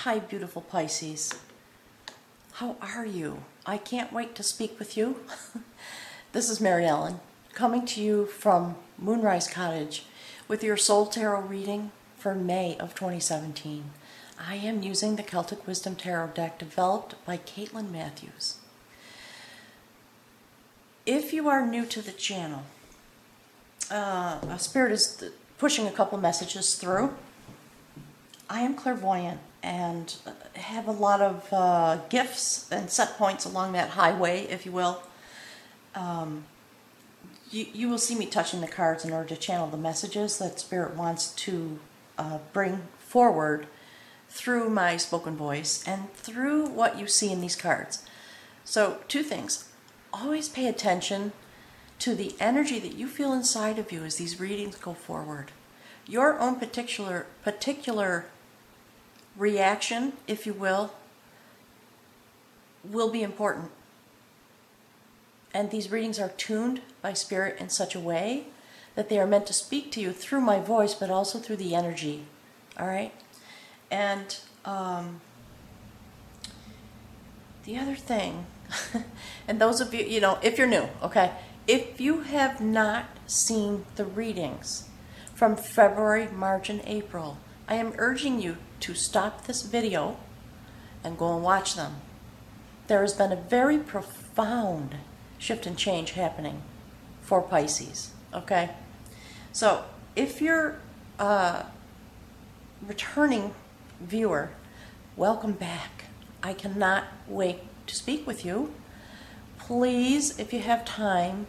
Hi, beautiful Pisces. How are you? I can't wait to speak with you. This is Mary Ellen, coming to you from Moonrise Cottage with your Soul Tarot reading for May of 2017. I am using the Celtic Wisdom Tarot deck developed by Caitlin Matthews. If you are new to the channel, Spirit is pushing a couple messages through. I am clairvoyant and have a lot of gifts and set points along that highway, if you will. You will see me touching the cards in order to channel the messages that Spirit wants to bring forward through my spoken voice and through what you see in these cards. So, two things. Always pay attention to the energy that you feel inside of you as these readings go forward. Your own particular reaction, if you will be important. And these readings are tuned by Spirit in such a way that they are meant to speak to you through my voice, but also through the energy. All right? And the other thing, and those of you, if you're new, okay, if you have not seen the readings from February, March, and April, I am urging you to stop this video and go and watch them. There has been a very profound shift and change happening for Pisces, okay? So if you're a returning viewer, welcome back. I cannot wait to speak with you. Please, if you have time,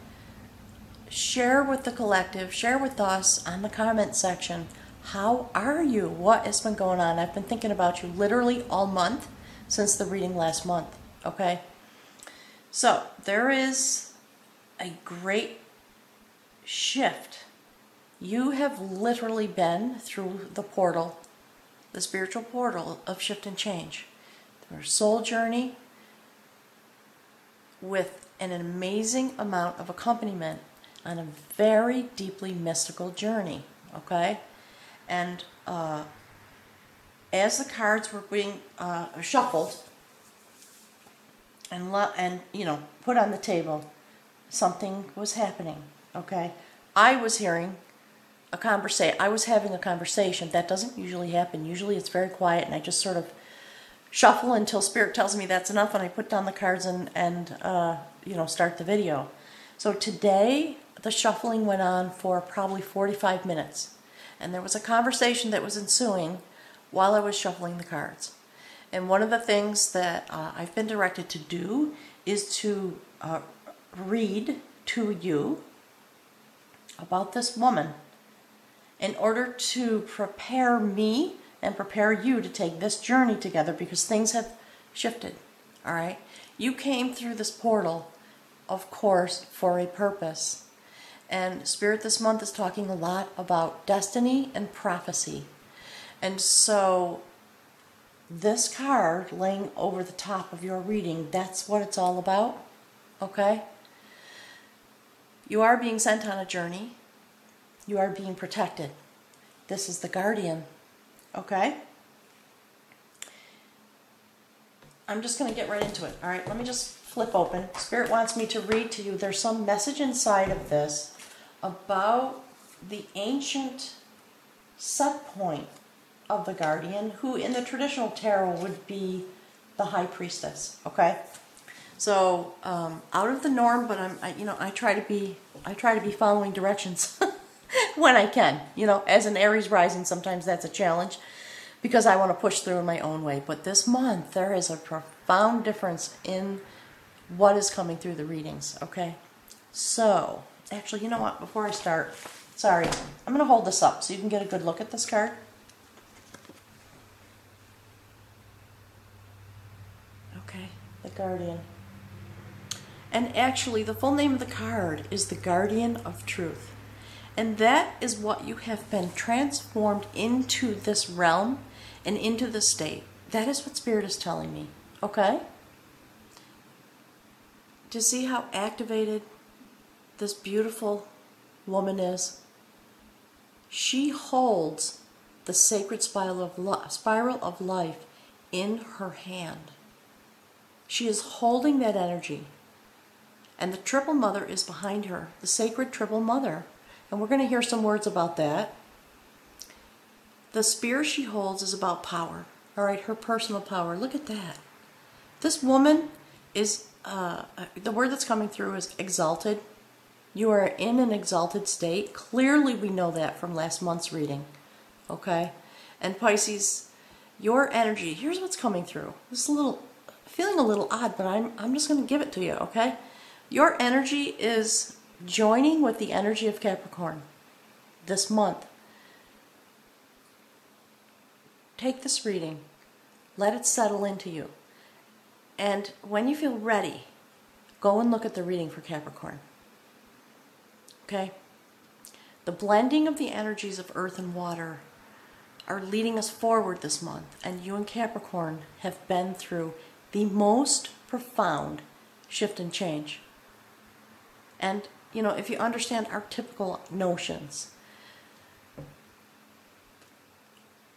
share with the collective, share with us on the comment section. How are you? What has been going on? I've been thinking about you literally all month since the reading last month, okay? So, there is a great shift. You have literally been through the portal, the spiritual portal of shift and change. Your soul journey with an amazing amount of accompaniment on a very deeply mystical journey, okay? And as the cards were being shuffled and put on the table, something was happening. Okay, I was hearing a conversation. I was having a conversation. That doesn't usually happen. Usually, it's very quiet, and I just sort of shuffle until Spirit tells me that's enough, and I put down the cards and start the video. So today, the shuffling went on for probably 45 minutes. And there was a conversation that was ensuing while I was shuffling the cards. And one of the things that I've been directed to do is to read to you about this woman in order to prepare me and prepare you to take this journey together, because things have shifted, all right? You came through this portal, of course, for a purpose. And Spirit this month is talking a lot about destiny and prophecy. And so this card laying over the top of your reading, that's what it's all about, okay? You are being sent on a journey. You are being protected. This is the guardian, okay? I'm just going to get right into it, all right? Let me just flip open. Spirit wants me to read to you. There's some message inside of this about the ancient set point of the guardian, who in the traditional tarot would be the high priestess. Okay, so out of the norm, but I try to be following directions when I can. As an Aries rising, sometimes that's a challenge because I want to push through in my own way. But this month there is a profound difference in what is coming through the readings. Okay, so. Actually, you know what? Before I start, sorry, I'm going to hold this up so you can get a good look at this card. Okay, the Guardian. And actually, the full name of the card is the Guardian of Truth. And that is what you have been transformed into this realm and into this state. That is what Spirit is telling me. Okay? To see how activated this beautiful woman is. She holds the sacred spiral of life in her hand. She is holding that energy. And the Triple Mother is behind her, the sacred Triple Mother. And we're going to hear some words about that. The spear she holds is about power. All right, her personal power. Look at that. This woman is, the word that's coming through is exalted. You are in an exalted state. Clearly we know that from last month's reading. Okay? And Pisces, your energy, here's what's coming through. This is a little, feeling a little odd, but I'm just going to give it to you, okay? Your energy is joining with the energy of Capricorn this month. Take this reading. Let it settle into you. And when you feel ready, go and look at the reading for Capricorn. Okay? The blending of the energies of earth and water are leading us forward this month. And you and Capricorn have been through the most profound shift and change. And, you know, if you understand our typical notions,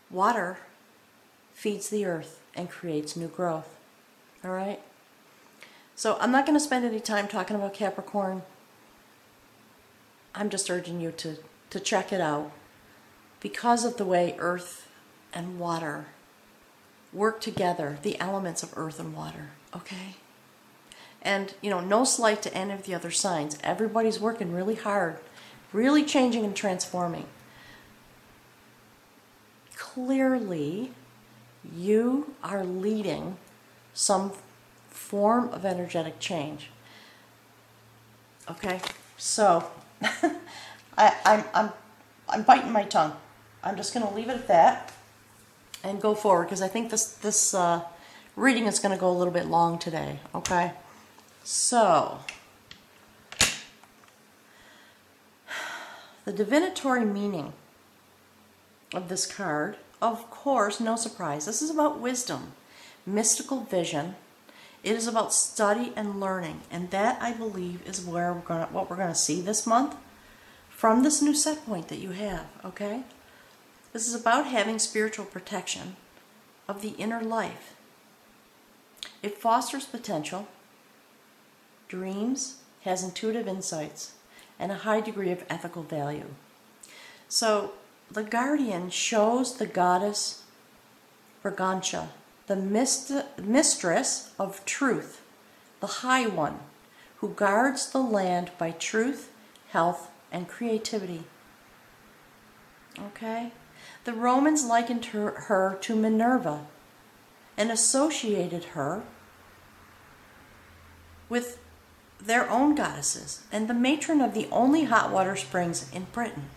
water feeds the earth and creates new growth. All right? So I'm not going to spend any time talking about Capricorn. I'm just urging you to check it out because of the way earth and water work together, the elements of earth and water, okay? And, you know, no slight to any of the other signs. Everybody's working really hard, really changing and transforming. Clearly, you are leading some form of energetic change. Okay? So, I'm biting my tongue. I'm just going to leave it at that and go forward because I think this reading is going to go a little bit long today. Okay? So, the divinatory meaning of this card, of course, no surprise. This is about wisdom, mystical vision. It is about study and learning, and that, I believe, is where what we're going to see this month from this new set point that you have, okay? This is about having spiritual protection of the inner life. It fosters potential, dreams, has intuitive insights, and a high degree of ethical value. So, the guardian shows the goddess Bragantia, the mistress of truth, the High One, who guards the land by truth, health, and creativity. Okay? The Romans likened her to Minerva and associated her with their own goddesses and the matron of the only hot water springs in Britain.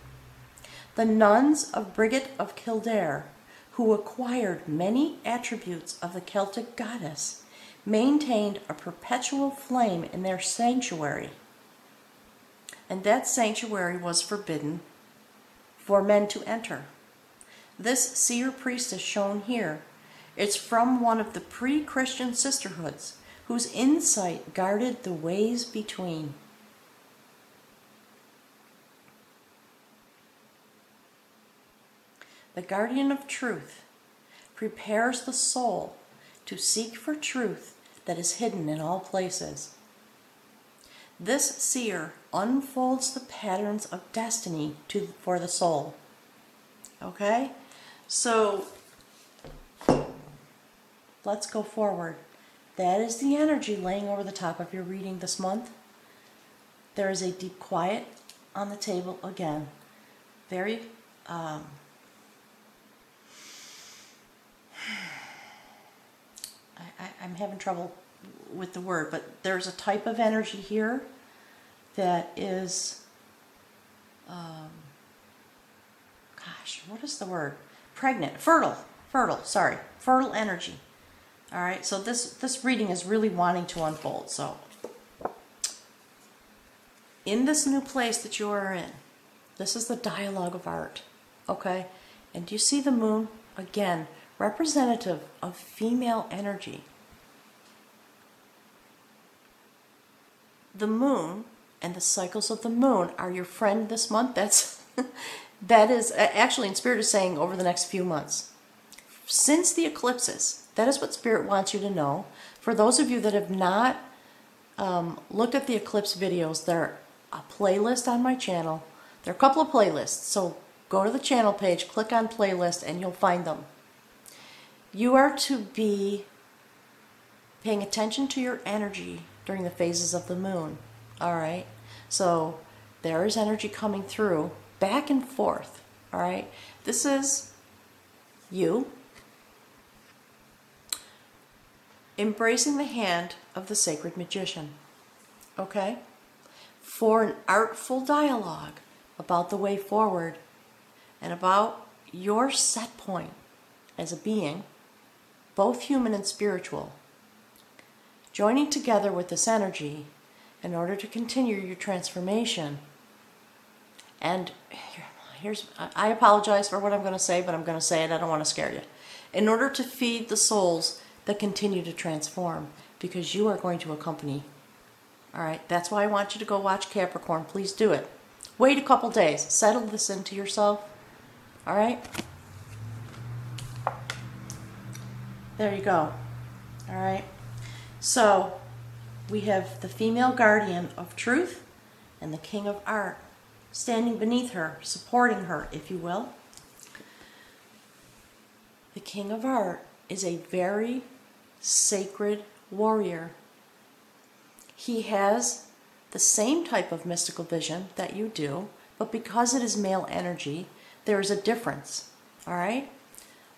The nuns of Brigid of Kildare, who acquired many attributes of the Celtic goddess, maintained a perpetual flame in their sanctuary. And that sanctuary was forbidden for men to enter. This seer priestess shown here is from one of the pre-Christian sisterhoods whose insight guarded the ways between. The guardian of truth prepares the soul to seek for truth that is hidden in all places. This seer unfolds the patterns of destiny for the soul. Okay? So, let's go forward. That is the energy laying over the top of your reading this month. There is a deep quiet on the table again. Very, I'm having trouble with the word, but there's a type of energy here that is, gosh, what is the word? Pregnant, fertile energy. All right, so this reading is really wanting to unfold. So, in this new place that you are in, this is the dialogue of art, okay? And do you see the moon? Again, representative of female energy. The moon and the cycles of the moon are your friend this month. That is actually, in Spirit is saying over the next few months. since the eclipses, that is what Spirit wants you to know. For those of you that have not looked at the eclipse videos, they're a playlist on my channel. There are a couple of playlists, so go to the channel page, click on playlist, and you'll find them. You are to be paying attention to your energy during the phases of the moon. All right, so there is energy coming through back and forth. All right, this is you embracing the hand of the sacred magician, okay, for an artful dialogue about the way forward and about your set point as a being, both human and spiritual, joining together with this energy in order to continue your transformation. And I apologize for what I'm going to say, but I'm going to say it. I don't want to scare you. In order to feed the souls that continue to transform, because you are going to accompany. All right, that's why I want you to go watch Capricorn. Please do it. Wait a couple days. Settle this into yourself. All right? There you go. All right? So, we have the female guardian of truth and the king of art standing beneath her, supporting her, if you will. The king of art is a very sacred warrior. He has the same type of mystical vision that you do, but because it is male energy, there is a difference. All right?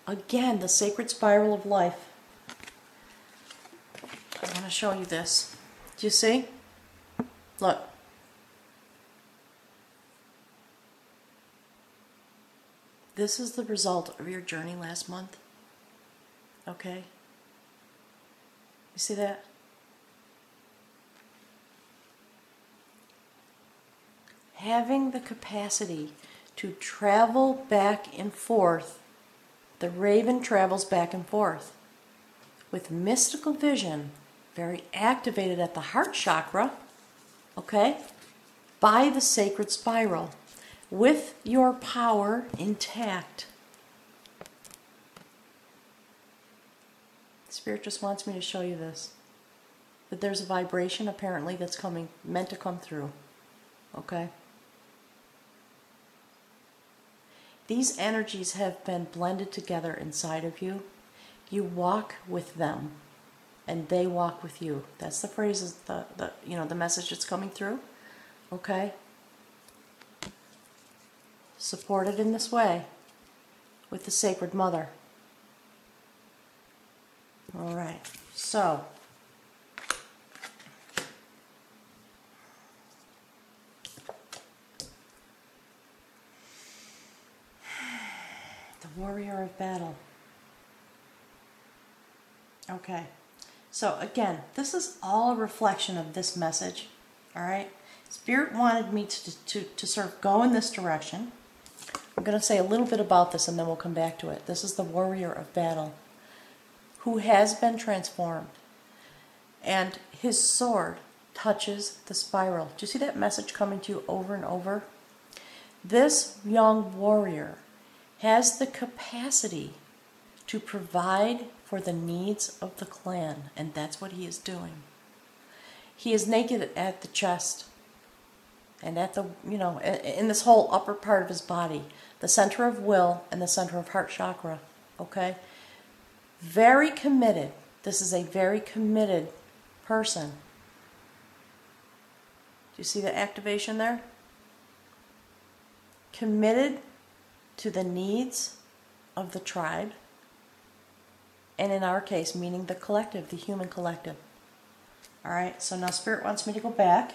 Again, the sacred spiral of life. I want to show you this. Do you see? Look. This is the result of your journey last month. Okay? You see that? Having the capacity to travel back and forth, the raven travels back and forth with mystical vision, very activated at the heart chakra, okay, by the sacred spiral, with your power intact. Spirit just wants me to show you this, that there's a vibration apparently that's meant to come through, okay? These energies have been blended together inside of you. You walk with them, and they walk with you. That's the phrase, the message that's coming through. Okay? Supported in this way with the Sacred Mother. All right. So, the warrior of battle. Okay. So again, this is all a reflection of this message. All right. Spirit wanted me to sort of go in this direction. I'm going to say a little bit about this and then we'll come back to it. This is the warrior of battle who has been transformed. And his sword touches the spiral. Do you see that message coming to you over and over? This young warrior has the capacity to provide for the needs of the clan, and that's what he is doing. He is naked at the chest and at the, in this whole upper part of his body, the center of will and the center of heart chakra, okay? Very committed. This is a very committed person. Do you see the activation there? Committed to the needs of the tribe, and in our case, meaning the collective, the human collective. All right, so now Spirit wants me to go back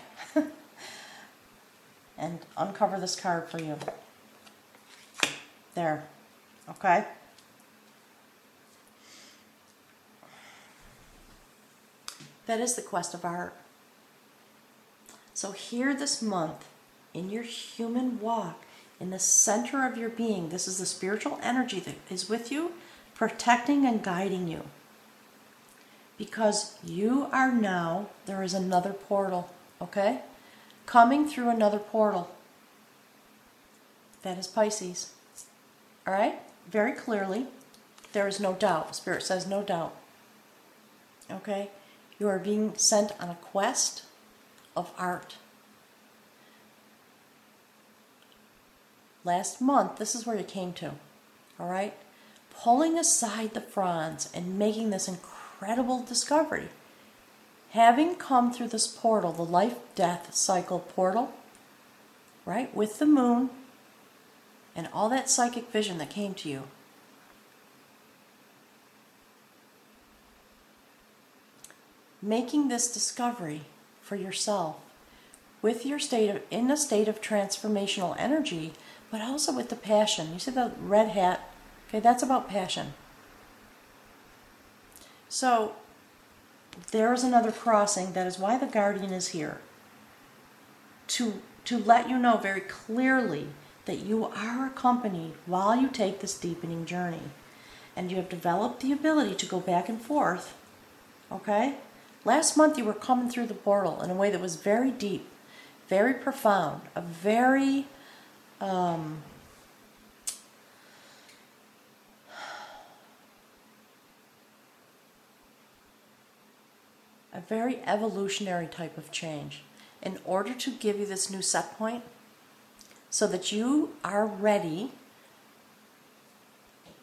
and uncover this card for you. There, okay? That is the quest of art. So here this month, in your human walk, in the center of your being, this is the spiritual energy that is with you, protecting and guiding you. Because you are now, there is another portal, okay? Coming through another portal. That is Pisces. All right? Very clearly. There is no doubt. Spirit says no doubt. Okay? You are being sent on a quest of art. Last month, this is where you came to. All right? Pulling aside the fronds and making this incredible discovery. Having come through this portal, the life-death cycle portal, right, with the moon and all that psychic vision that came to you. Making this discovery for yourself with your in a state of transformational energy, but also with the passion. You see the red hat? Okay, that's about passion. So, there's another crossing. That is why the guardian is here. To let you know very clearly that you are accompanied while you take this deepening journey. And you have developed the ability to go back and forth. Okay? Last month you were coming through the portal in a way that was very deep, very profound, a very evolutionary type of change in order to give you this new set point so that you are ready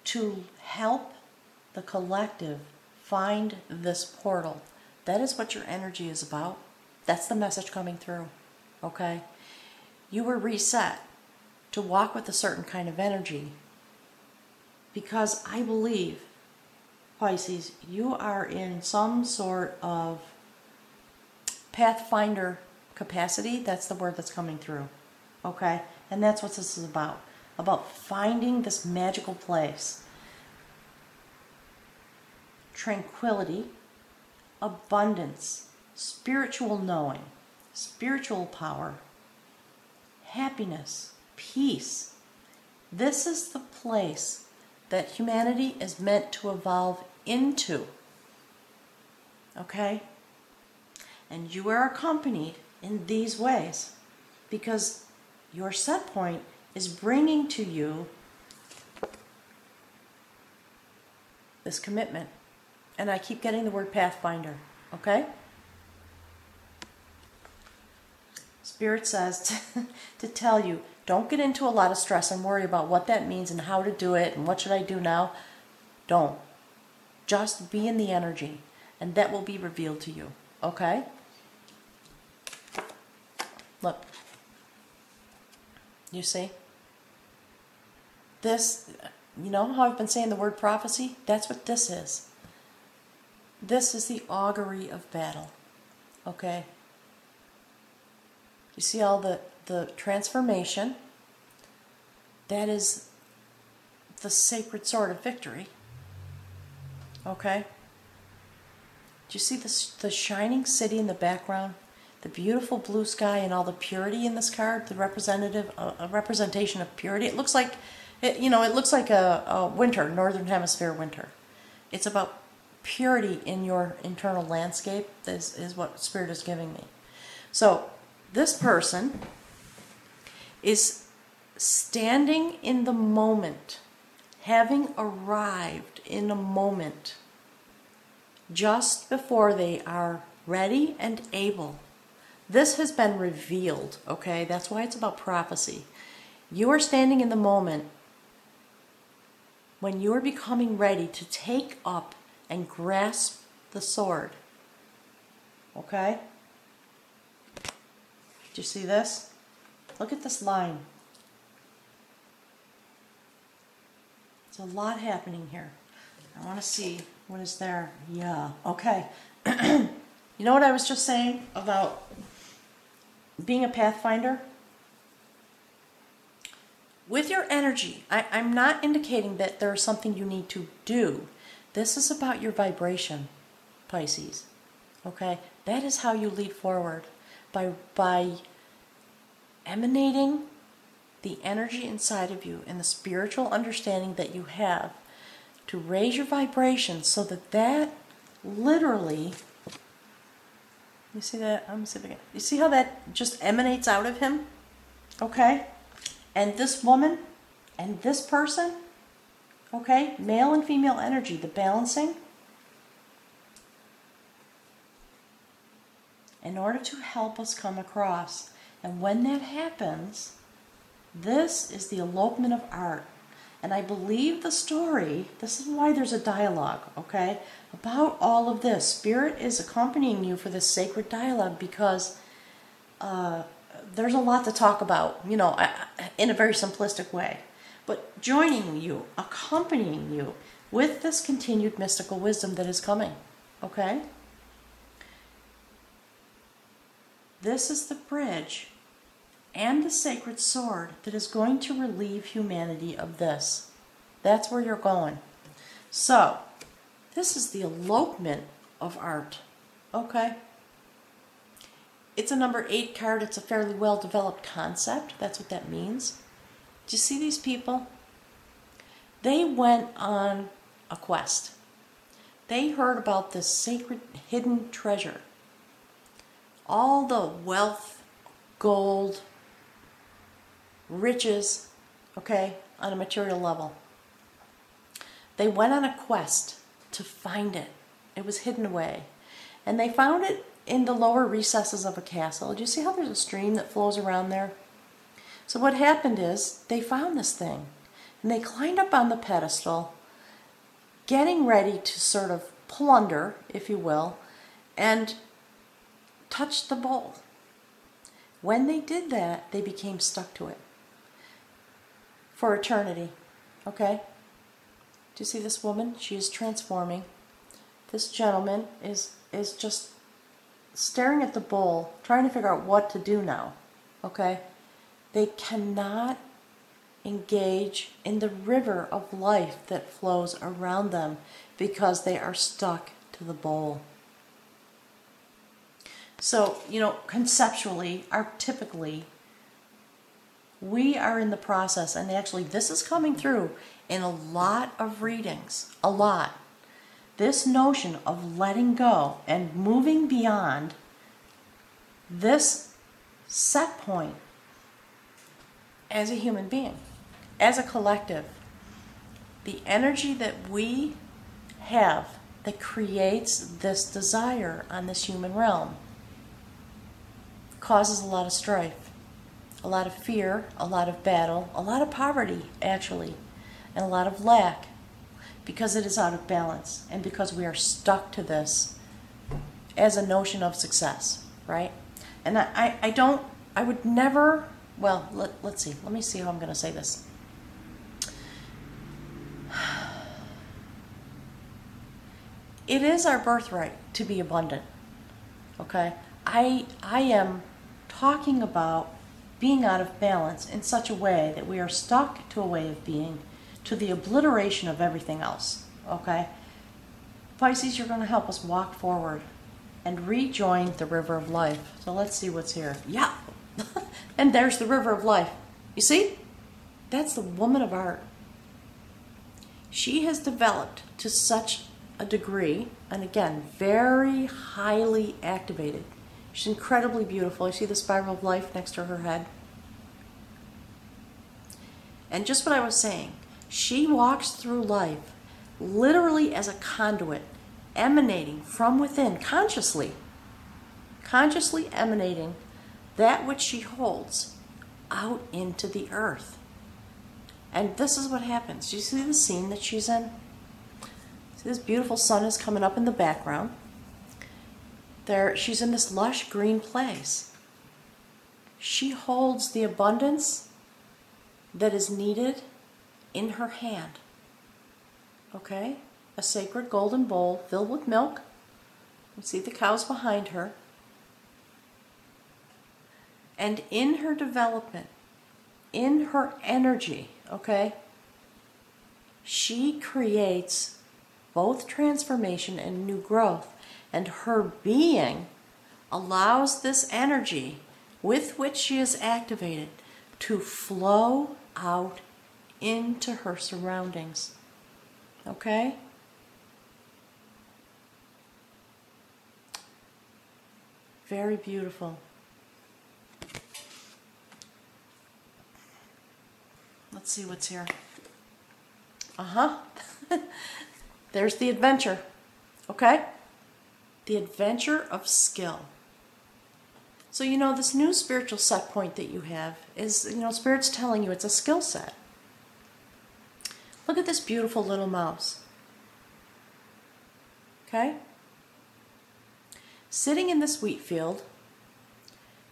to help the collective find this portal. That is what your energy is about. That's the message coming through. Okay? You were reset to walk with a certain kind of energy because I believe, Pisces, you are in some sort of pathfinder capacity. That's the word that's coming through. Okay? And that's what this is about. About finding this magical place. Tranquility, abundance, spiritual knowing, spiritual power, happiness, peace. This is the place that humanity is meant to evolve into. Okay? And you are accompanied in these ways because your set point is bringing to you this commitment. And I keep getting the word pathfinder. Okay? Spirit says to tell you, don't get into a lot of stress and worry about what that means and how to do it and what should I do now. Don't. Just be in the energy and that will be revealed to you. Okay? Look. You see? This, you know how I've been saying the word prophecy? That's what this is. This is the augury of battle. Okay? You see all the transformation? That is the sacred sword of victory. Okay? Do you see the shining city in the background? The beautiful blue sky and all the purity in this card, the a representation of purity. It looks like, it looks like a winter, northern hemisphere winter. It's about purity in your internal landscape. This is what Spirit is giving me. So this person is standing in the moment, having arrived in a moment just before they are ready and able. This has been revealed, okay? That's why it's about prophecy. You are standing in the moment when you are becoming ready to take up and grasp the sword. Okay? Do you see this? Look at this line. There's a lot happening here. I want to see what is there. Yeah, okay. You know what I was just saying about being a pathfinder? With your energy, I'm not indicating that there's something you need to do. This is about your vibration, Pisces. Okay? That is how you lead forward. By emanating the energy inside of you and the spiritual understanding that you have to raise your vibration so that literally, you see that? You see how that just emanates out of him? Okay? And this woman and this person Okay? Male and female energy, the balancing. In order to help us come across. And when that happens, this is the elopement of art. And I believe the story, this is why there's a dialogue, okay, about all of this. Spirit is accompanying you for this sacred dialogue because there's a lot to talk about, you know, in a very simplistic way. But joining you, accompanying you with this continued mystical wisdom that is coming, okay? This is the bridge and the sacred sword that is going to relieve humanity of this. That's where you're going. So, this is the elopement of art. Okay? It's a number 8 card. It's a fairly well-developed concept. That's what that means. Do you see these people? They went on a quest. They heard about this sacred hidden treasure. All the wealth, gold, riches, okay, on a material level. They went on a quest to find it. It was hidden away. And they found it in the lower recesses of a castle. Do you see how there's a stream that flows around there? So what happened is they found this thing. And they climbed up on the pedestal, getting ready to sort of plunder, if you will, and touch the bowl. When they did that, they became stuck to it. For eternity, okay? Do you see this woman? She is transforming. This gentleman is just staring at the bowl, trying to figure out what to do now, okay? They cannot engage in the river of life that flows around them because they are stuck to the bowl. So, you know, conceptually, archetypically, we are in the process, and actually this is coming through in a lot of readings, a lot. This notion of letting go and moving beyond this set point as a human being, as a collective. The energy that we have that creates this desire on this human realm causes a lot of strife, a lot of fear, a lot of battle, a lot of poverty, actually, and a lot of lack, because it is out of balance and because we are stuck to this as a notion of success, right? And I would never, well, let's see, let me see how I'm going to say this. It is our birthright to be abundant, okay? I am talking about being out of balance in such a way that we are stuck to a way of being, to the obliteration of everything else, okay? Pisces, you're going to help us walk forward and rejoin the river of life. So let's see what's here. Yeah, and there's the river of life. You see? That's the woman of art. She has developed to such a degree, and again, very highly activated. She's incredibly beautiful. You see the spiral of life next to her head? And just what I was saying, she walks through life literally as a conduit, emanating from within, consciously emanating that which she holds out into the earth. And this is what happens. Do you see the scene that she's in? See, this beautiful sun is coming up in the background. There, she's in this lush green place. She holds the abundance that is needed in her hand. Okay? A sacred golden bowl filled with milk. You see the cows behind her. And in her development, in her energy, okay, she creates both transformation and new growth. And her being allows this energy with which she is activated to flow out into her surroundings. Okay? Very beautiful. Let's see what's here. Uh-huh. There's the adventure, okay? The adventure of skill. So, this new spiritual set point that you have is, Spirit's telling you it's a skill set. Look at this beautiful little mouse. Okay? Sitting in this wheat field,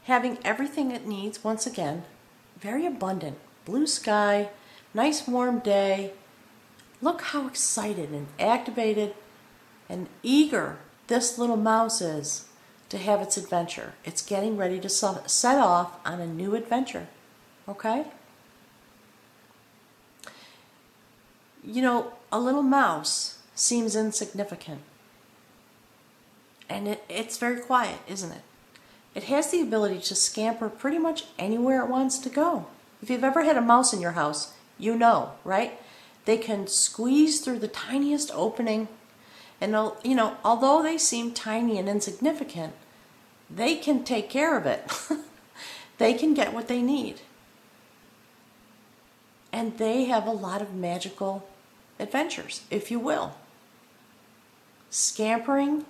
having everything it needs, once again, very abundant. Blue sky, nice warm day. Look how excited and activated and eager this little mouse is to have its adventure. It's getting ready to set off on a new adventure. Okay? A little mouse seems insignificant. And it's very quiet, isn't it? It has the ability to scamper pretty much anywhere it wants to go. If you've ever had a mouse in your house, you know, right? They can squeeze through the tiniest opening. And, although they seem tiny and insignificant, they can take care of it. They can get what they need. And they have a lot of magical adventures, if you will. Scampering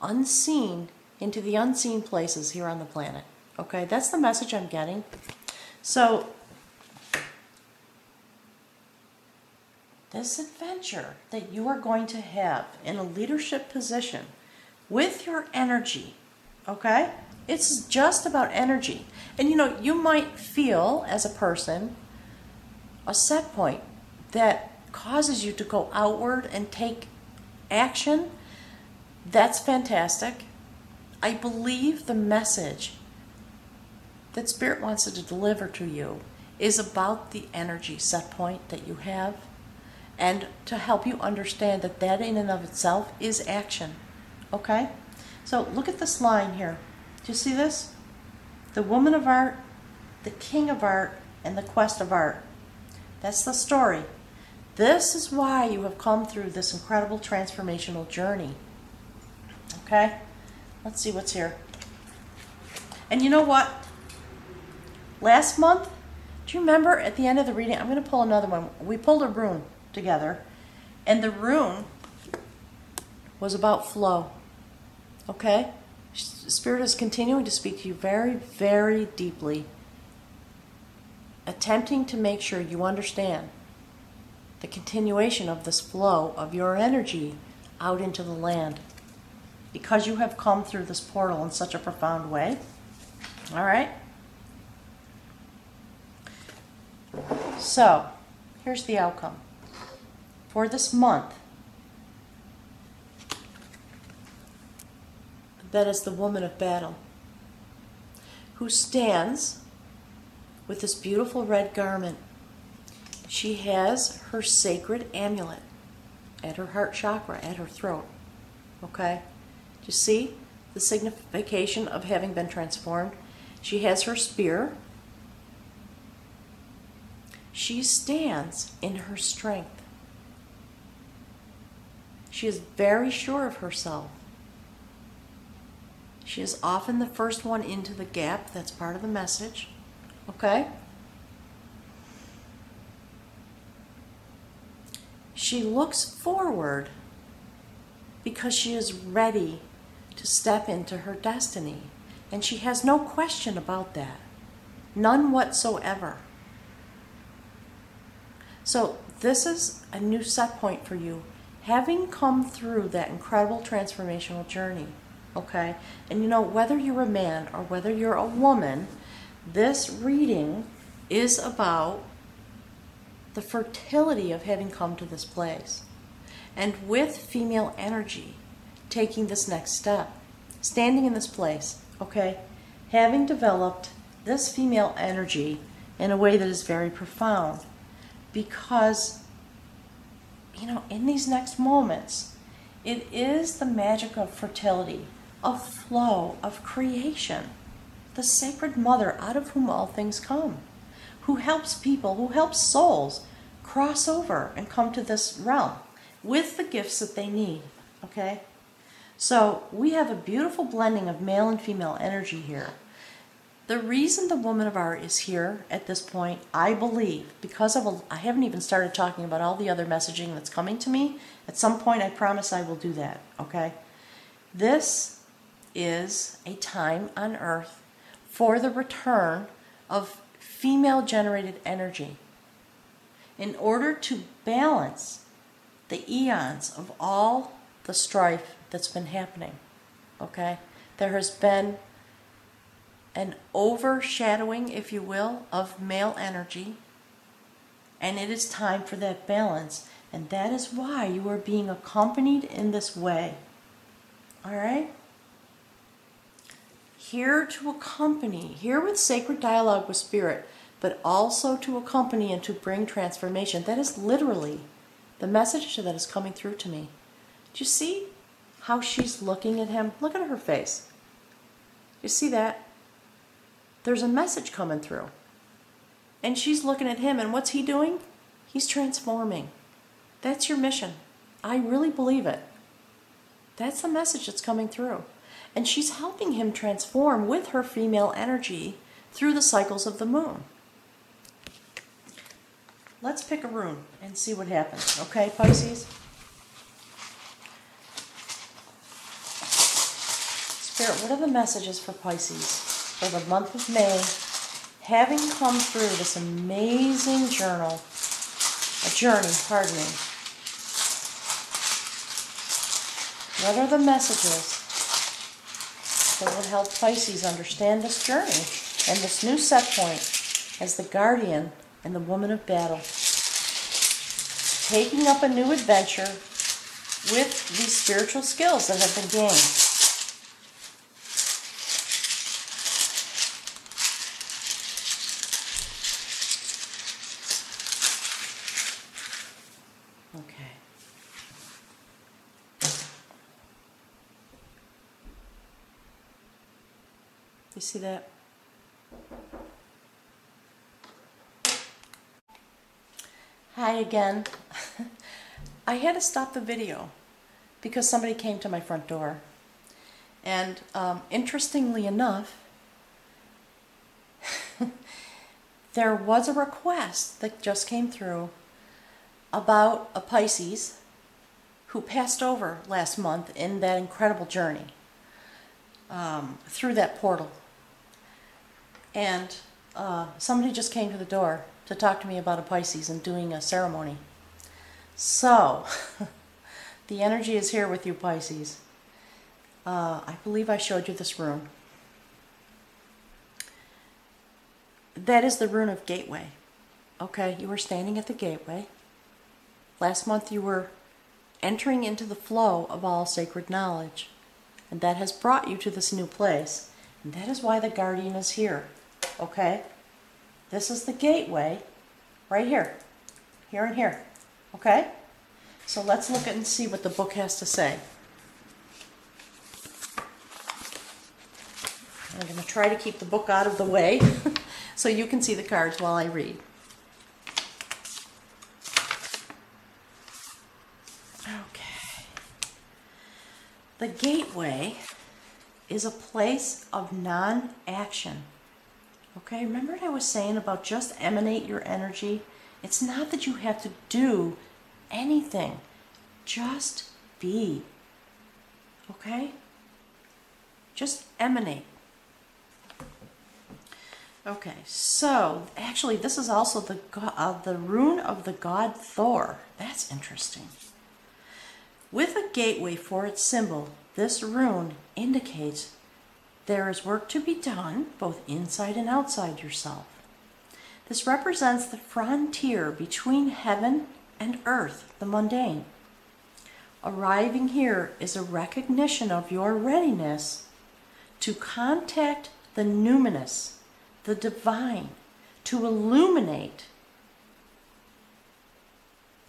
unseen into the unseen places here on the planet. Okay, that's the message I'm getting. So, this adventure that you are going to have in a leadership position with your energy, okay? It's just about energy. And you might feel as a person a set point that causes you to go outward and take action. That's fantastic. I believe the message that Spirit wants to deliver to you is about the energy set point that you have, and to help you understand that in and of itself is action. Okay? So look at this line here. Do you see this? The woman of art, the king of art, and the quest of art. That's the story. This is why you have come through this incredible transformational journey. Okay? Let's see what's here. And you know what? Last month, do you remember at the end of the reading, I'm going to pull another one. We pulled a rune together, and the rune was about flow. Okay? Spirit is continuing to speak to you very, very deeply, attempting to make sure you understand the continuation of this flow of your energy out into the land, because you have come through this portal in such a profound way. All right? So, here's the outcome. For this month, that is the woman of battle, who stands with this beautiful red garment. She has her sacred amulet at her heart chakra, at her throat. Okay? Do you see the signification of having been transformed? She has her spear. She stands in her strength. She is very sure of herself. She is often the first one into the gap. That's part of the message. Okay? She looks forward because she is ready to step into her destiny. And she has no question about that. None whatsoever. So this is a new set point for you, having come through that incredible transformational journey. Okay? And whether you're a man or whether you're a woman, this reading is about the fertility of having come to this place. And with female energy, taking this next step, standing in this place, okay? Having developed this female energy in a way that is very profound. Because, in these next moments, it is the magic of fertility, of flow, of creation. The sacred mother out of whom all things come, who helps people, who helps souls cross over and come to this realm with the gifts that they need, okay? So we have a beautiful blending of male and female energy here. The reason the Woman of Art is here at this point, I believe, because of I haven't even started talking about all the other messaging that's coming to me. At some point, I promise I will do that, okay? This is a time on Earth for the return of female-generated energy. In order to balance the eons of all the strife that's been happening, okay? There has been an overshadowing, if you will, of male energy, and it is time for that balance, and that is why you are being accompanied in this way. All right? Here to accompany, here with sacred dialogue with Spirit, but also to accompany and to bring transformation. That is literally the message that is coming through to me. Do you see how she's looking at him? Look at her face. You see that? There's a message coming through. And she's looking at him, and what's he doing? He's transforming. That's your mission. I really believe it. That's the message that's coming through. And she's helping him transform with her female energy through the cycles of the moon. Let's pick a rune and see what happens. Okay, Pisces? Spirit, what are the messages for Pisces for the month of May, having come through this amazing journey, pardon me. What are the messages that will help Pisces understand this journey and this new set point as the guardian and the woman of battle, taking up a new adventure with these spiritual skills that have been gained? Okay. You see that? Hi again. I had to stop the video because somebody came to my front door. And interestingly enough, there was a request that just came through about a Pisces who passed over last month in that incredible journey through that portal. And somebody just came to the door to talk to me about a Pisces and doing a ceremony. So, the energy is here with you, Pisces. I believe I showed you this rune. That is the rune of gateway. Okay, you were standing at the gateway. Last month you were entering into the flow of all sacred knowledge. And that has brought you to this new place. And that is why the guardian is here. Okay? This is the gateway right here. Here and here. Okay? So let's look at and see what the book has to say. I'm going to try to keep the book out of the way so you can see the cards while I read. Okay. The gateway is a place of non-action. Okay, remember what I was saying about just emanate your energy? It's not that you have to do anything. Just be. Okay? Just emanate. Okay, so actually this is also the rune of the god Thor. That's interesting. With a gateway for its symbol, this rune indicates there is work to be done both inside and outside yourself. This represents the frontier between heaven and earth, the mundane. Arriving here is a recognition of your readiness to contact the numinous, the divine, to illuminate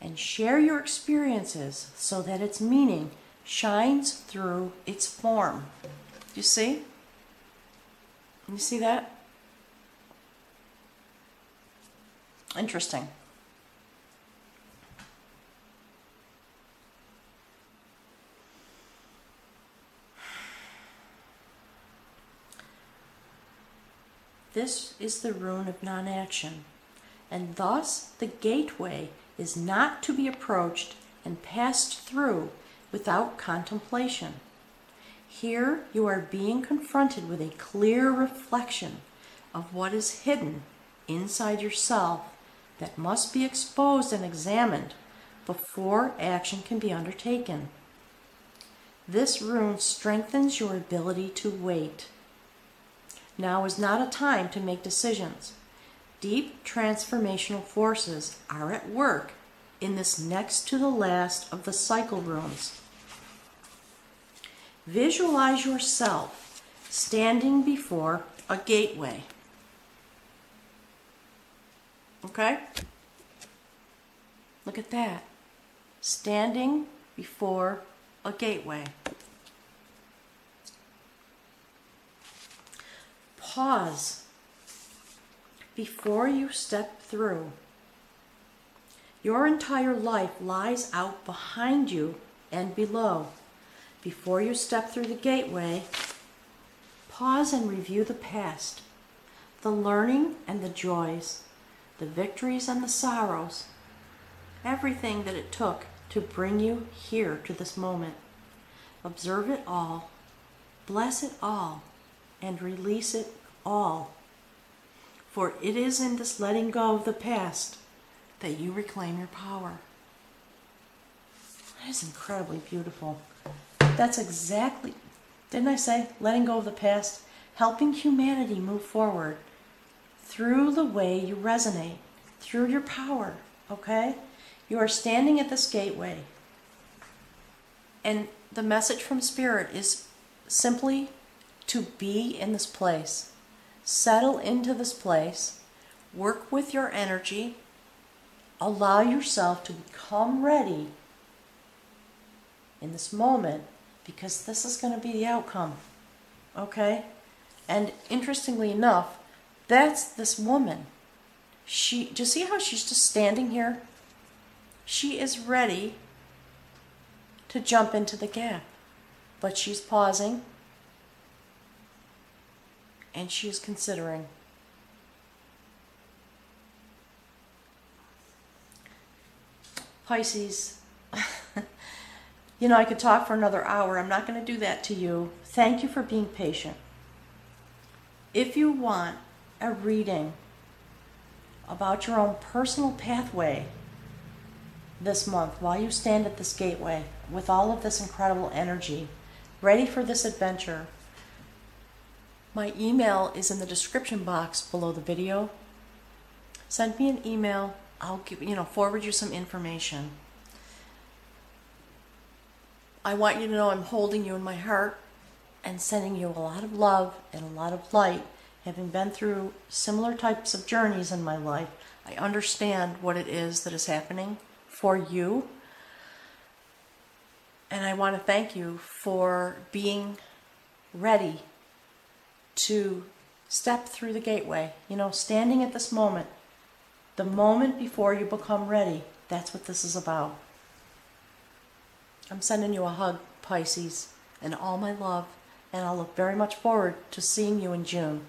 and share your experiences so that its meaning shines through its form. You see? You see that? Interesting. This is the rune of non-action, and thus the gateway is not to be approached and passed through without contemplation. Here you are being confronted with a clear reflection of what is hidden inside yourself that must be exposed and examined before action can be undertaken. This rune strengthens your ability to wait. Now is not a time to make decisions. Deep transformational forces are at work in this next to the last of the cycle runes. Visualize yourself standing before a gateway. Okay? Look at that. Standing before a gateway. Pause before you step through. Your entire life lies out behind you and below. Before you step through the gateway, pause and review the past, the learning and the joys, the victories and the sorrows, everything that it took to bring you here to this moment. Observe it all, bless it all, and release it all. For it is in this letting go of the past that you reclaim your power. That is incredibly beautiful. That's exactly, didn't I say, letting go of the past, helping humanity move forward through the way you resonate, through your power, okay? You are standing at this gateway, and the message from Spirit is simply to be in this place. Settle into this place, work with your energy, allow yourself to become ready in this moment, because this is going to be the outcome, okay? And interestingly enough, that's this woman. Do you see how she's just standing here? She is ready to jump into the gap, but she's pausing and she is considering. Pisces, you know, I could talk for another hour. I'm not going to do that to you. Thank you for being patient. If you want a reading about your own personal pathway this month while you stand at this gateway with all of this incredible energy, ready for this adventure, my email is in the description box below the video. Send me an email. I'll forward you some information. I want you to know I'm holding you in my heart and sending you a lot of love and a lot of light. Having been through similar types of journeys in my life, I understand what it is that is happening for you. And I want to thank you for being ready to step through the gateway. You know, standing at this moment, the moment before you become ready. That's what this is about. I'm sending you a hug, Pisces, and all my love, and I'll look very much forward to seeing you in June.